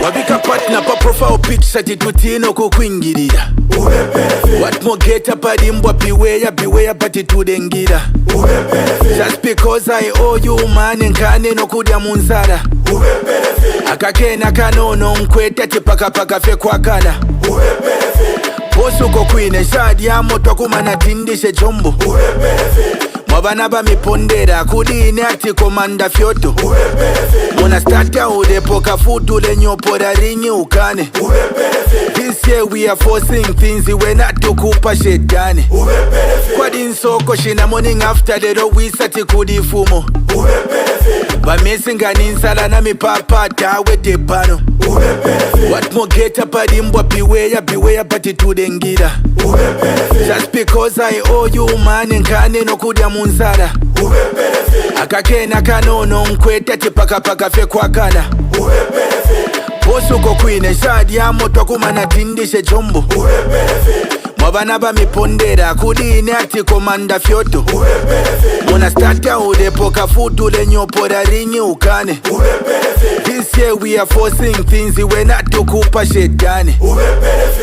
Wabika partner pa profile picture titutino kukwingirira. What more get up at him, but beware but it would engira. Just because I owe you man and kane no kudia munzara. Akakena kanono nkweta tipaka fe kwa kana. Posuko kwine shadi ya moto kumana tindishe jombo. Mwabana ba mipondera kudine ati komanda fyoto. Muna starta udepoka futu le nyopora ringi ukane. This year we are forcing things we not to kupa shetani. Kwa dinsoko shina morning after the do we sati kudifumo. Ba mesinga ninsala na mipapa tawe tepano. What more get up at him, but beware but it would engira. Just because I owe you man and kane no kudia munzara. Akakena kanono nkweta tipaka fe kwa kana. Posuko kwine shadi ya moto kumana tindishe jombo. Mwabana ba mipondera kudine ati komanda fyoto. Muna starta udepoka futu le nyopora ringi ukane. This year we are forcing things we not to kupa shetani.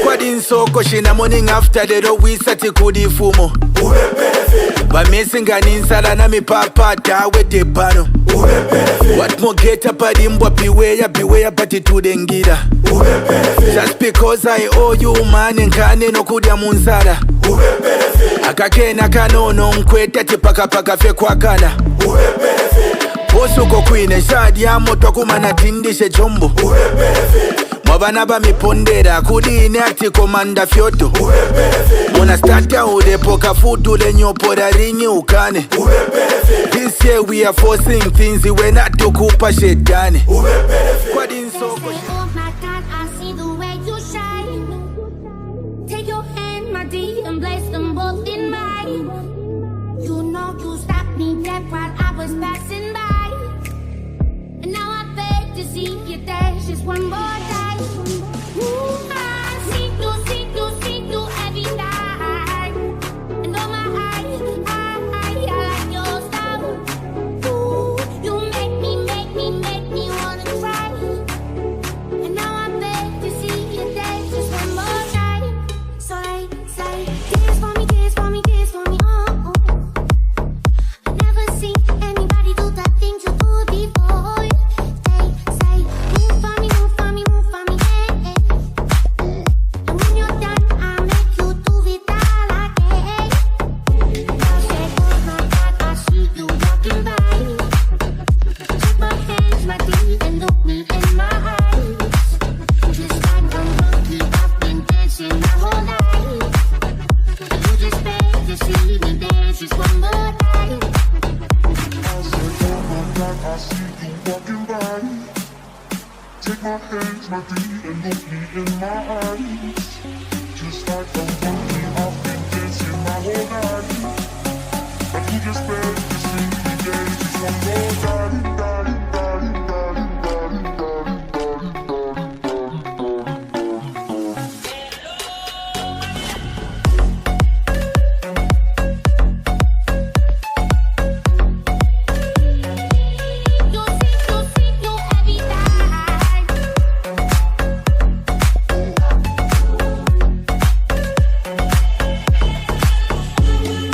Kwa dinsoko shina morning after the do we sati kudifumo. Ba mesinga ninsala na mipapa tawe tepano. What more get up at him, but beware but it would engira. Just because I owe you man and kane no kudia munzara. Akakena kanono nkweta tipaka fe kwa kana. Posuko kwine shadi ya moto kumana tindishe jombo. Mwabana ba mipondera kudine ati komanda fyoto. Muna starta udepoka futu le nyopora ringi ukane. This year we are forcing things we not to kupa shetani. Kwa dinsoko. Oh my God, I see the way you shine. Take your hand, my dear, and place them both in mine. You know you stopped me dead while I was passing by. And now I beg to see you dance just one more time. Ooh, I see you every night. And oh my I like your style. Ooh, you make me wanna cry. And now I beg to see you dance just one more time. So they say, dance for me, oh, oh. I've never seen anybody do the things you do before. They say, move for me, yeah. And when you're done, I make you do it all again. I say, oh my God, I see you walking by. Take my hands, my teeth, and look me in my eyes. Just like a monkey, I've been dancing my whole life. You just beg to see me dance just one more time. I see you walking by. Take my hands, my feet, and look me in my eyes. Just like a monkey, I've been dancing my whole life. And you just beg to see me dance just one more time. You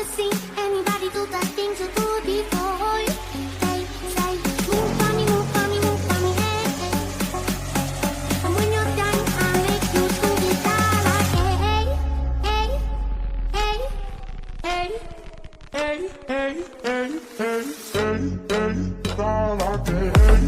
never seen anybody do the things you do before. They say, move for me, move for me, move for me, hey, hey. And when you're done, I'll make you do it all again. Hey, hey, hey, hey, hey, hey, hey, hey, all I can.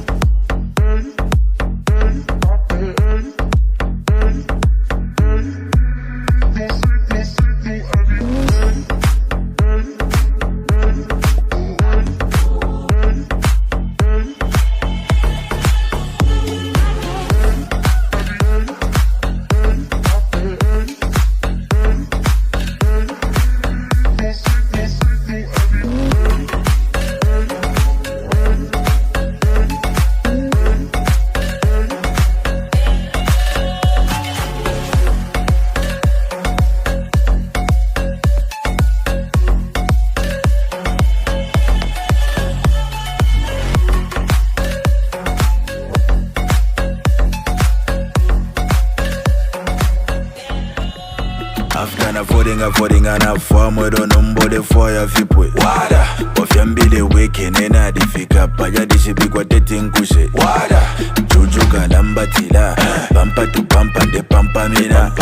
Avoiding an form with a number the fire fipwe. Wada, of Yambile waking in a difficult Payadishi big what they think kushe. Wada, Jujuka Lambatila, Pampa to Pampa de Pampamina,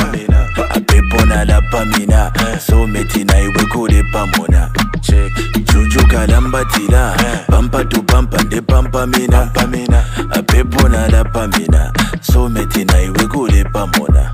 a pepona la Pamina, so metina we go de Pamona. Check Jujuka Lambatila, Pampa to Pampa de Pampamina, a pepona la Pamina, so metina we go de Pamona.